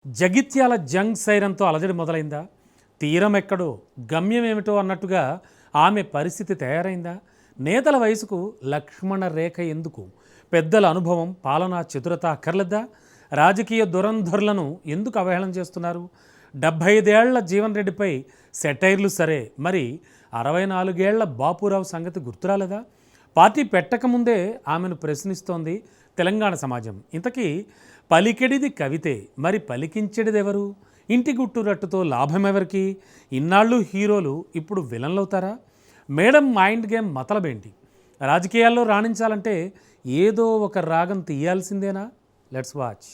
జగిత్యాల జంగ్ సైరన్తో అలజడి మొదలైందా? తీరం ఎక్కడో గమ్యం ఏమిటో అన్నట్టుగా ఆమె పరిస్థితి తయారైందా? నేతల వయసుకు లక్ష్మణ రేఖ ఎందుకు? పెద్దల అనుభవం, పాలనా చతురత అక్కర్లేదా? రాజకీయ దురంధరులను ఎందుకు అవహేళన చేస్తున్నారు? 75 ఏళ్ల జీవన్ రెడ్డిపై సెటైర్లు సరే, మరి 64 ఏళ్ల బాపురావు సంగతి గుర్తురాలేదా? పార్టీ పెట్టకముందే ఆమెను ప్రశ్నిస్తోంది తెలంగాణ సమాజం. ఇంతకీ పలికెడిది కవితే, మరి పలికించెడిదెవరు? ఇంటి గుట్టు రట్టుతో లాభమెవరికి? ఇన్నాళ్ళు హీరోలు ఇప్పుడు విలన్లవుతారా? మేడం మైండ్ గేమ్ మతలబేంటి? రాజకీయాల్లో రాణించాలంటే ఏదో ఒక రాగం తీయాల్సిందేనా? Let's watch.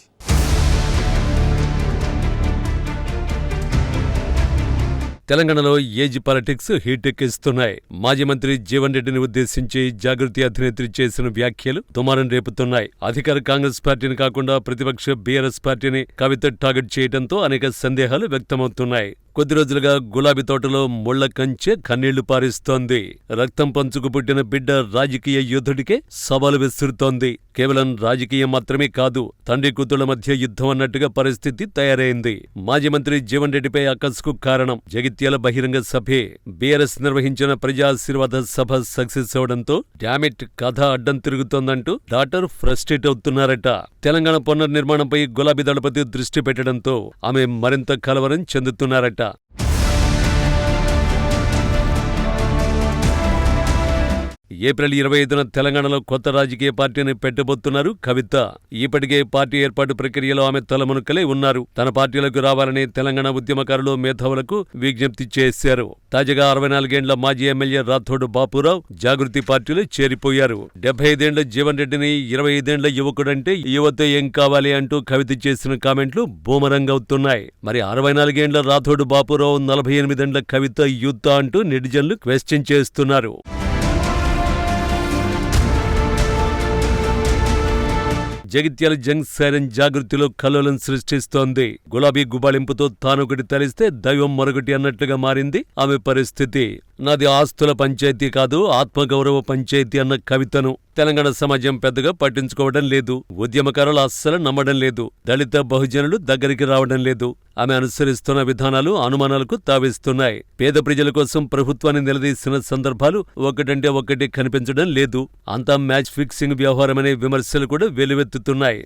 తెలంగాణలో ఏజ్ పాలిటిక్స్ హీటెక్కిస్తున్నాయి. మాజీ మంత్రి జీవన్ రెడ్డిని ఉద్దేశించి జాగృతి అధినేత్రి చేసిన వ్యాఖ్యలు దుమారం రేపుతున్నాయి. అధికార కాంగ్రెస్ పార్టీని కాకుండా ప్రతిపక్ష బీఆర్ఎస్ పార్టీని కవిత టార్గెట్ చేయడంతో అనేక సందేహాలు వ్యక్తమవుతున్నాయి. కొద్ది రోజులుగా గులాబీ తోటలో ముళ్ల కంచె కన్నీళ్లు పారిస్తోంది. రక్తం పంచుకు పుట్టిన బిడ్డ రాజకీయ యోధుడికే సవాలు విసురుతోంది. కేవలం రాజకీయం మాత్రమే కాదు, తండ్రి కూతుళ్ల మధ్య యుద్ధం అన్నట్టుగా పరిస్థితి తయారైంది. మాజీ మంత్రి జీవన్ రెడ్డిపై అక్కసుకు కారణం జగిత్యాల బహిరంగ సభే. బీఆర్ఎస్ నిర్వహించిన ప్రజాశీర్వాద సభ సక్సెస్ అవడంతో డామిట్ కథ అడ్డం తిరుగుతోందంటూ డాటర్ ఫ్రస్ట్రేట్ అవుతున్నారట. తెలంగాణ పునర్నిర్మాణంపై గులాబీ దళపతి దృష్టి పెట్టడంతో ఆమె మరింత కలవరం చెందుతున్నారట. ఏప్రిల్ 25న తెలంగాణలో కొత్త రాజకీయ పార్టీని పెట్టబోతున్నారు కవిత. ఇప్పటికే పార్టీ ఏర్పాటు ప్రక్రియలో ఆమె తలమునకలే ఉన్నారు. తన పార్టీలకు రావాలని తెలంగాణ ఉద్యమకారులు, మేధావులకు విజ్ఞప్తి చేశారు. తాజాగా 64 ఏళ్ల మాజీ ఎమ్మెల్యే రాథోడ్ బాపురావు జాగృతి పార్టీలో చేరిపోయారు. 75 ఏళ్ల జీవన్ రెడ్డిని 25 ఏళ్ల యువకుడంటే యువత ఏం కావాలి అంటూ కవిత చేసిన కామెంట్లు బూమరంగ్ అవుతున్నాయి. మరి 64 ఏళ్ల రాథోడ్ బాపురావు, 48 ఏళ్ల కవిత యూత్ అంటూ నెటిజన్లు క్వశ్చన్ చేస్తున్నారు. జగిత్యాల జంగ్ సైరన్ జాగృతిలో కల్లోలం సృష్టిస్తోంది. గులాబీ గుబాళింపుతో తానొకటి తలిస్తే దైవం మరొకటి అన్నట్లుగా మారింది ఆమె పరిస్థితి. నాది ఆస్తుల పంచాయతీ కాదు, ఆత్మగౌరవ పంచాయతీ అన్న కవితను తెలంగాణ సమాజం పెద్దగా పట్టించుకోవడం లేదు. ఉద్యమకారులు అస్సలు నమ్మడం లేదు. దళిత బహుజనులు దగ్గరికి రావడం లేదు. ఆమె అనుసరిస్తున్న విధానాలు అనుమానాలకు తావిస్తున్నాయి. పేద ప్రజల కోసం ప్రభుత్వాన్ని నిలదీసిన సందర్భాలు ఒకటంటే ఒకటి కనిపించడం లేదు. అంతా మ్యాచ్ ఫిక్సింగ్ వ్యవహారమనే విమర్శలు కూడా వెలువెత్తుతున్నాయి.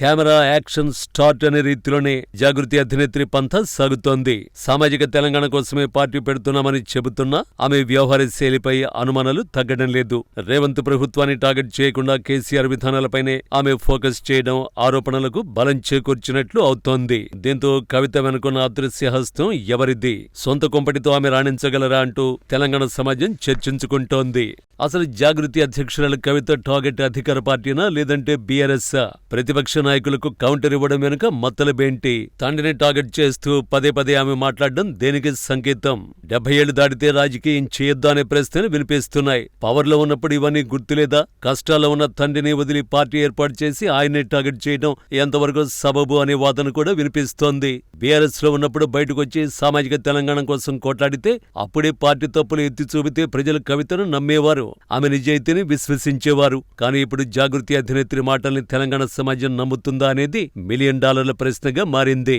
కెమెరా యాక్షన్ స్టార్ట్ అనే రీతిలోనే జాగృతి అధినేత్రి పంథా సాగుతోంది. సామాజిక తెలంగాణ కోసమే పార్టీ పెడుతున్నామని చెబుతున్నా ఆమె వ్యవహార శైలిపై అనుమానాలు తగ్గడం లేదు. రేవంత్ ప్రభుత్వాన్ని టార్గెట్ చేయకుండా కేసీఆర్ విధానాలపైనే ఆమె ఫోకస్ చేయడం ఆరోపణలకు బలం చేకూర్చినట్లు అవుతోంది. దీంతో కవిత వెనుకున్న అదృశ్య హస్తం ఎవరిది? సొంత కొంపటితో ఆమె రాణించగలరా అంటూ తెలంగాణ సమాజం చర్చించుకుంటోంది. అసలు జాగృతి అధ్యక్షురాలు కవిత టార్గెట్ అధికార పార్టీనా, లేదంటే బీఆర్ఎస్? ప్రతిపక్ష నాయకులకు కౌంటర్ ఇవ్వడం వెనుక మతలబేంటి? తండ్రిని టార్గెట్ చేస్తూ పదే పదే ఆమె మాట్లాడడం దేనికి సంకేతం? 70 ఏళ్లు దాటితే రాజకీయం చేయొద్దా అనే ప్రశ్నలు వినిపిస్తున్నాయి. పవర్లో ఉన్నప్పుడు ఇవన్నీ గుర్తులేదా? కష్టాల్లో ఉన్న తండ్రిని వదిలి పార్టీ ఏర్పాటు చేసి ఆయన్నే టార్గెట్ చేయడం ఎంతవరకు సబబు అనే వాదన కూడా వినిపిస్తోంది. బీఆర్ఎస్ లో ఉన్నప్పుడు బయటకొచ్చి సామాజిక తెలంగాణ కోసం కొట్లాడితే అప్పుడే పార్టీ తప్పులు ఎత్తి చూపితే ప్రజలు కవితను నమ్మేవారు. ఆమె నిజాయితీని విశ్వసించేవారు. కానీ ఇప్పుడు జాగృతి అధినేత్రి మాటల్ని తెలంగాణ సమాజం నమ్ముతుందా అనేది $1 మిలియన్ ప్రశ్నగా మారింది.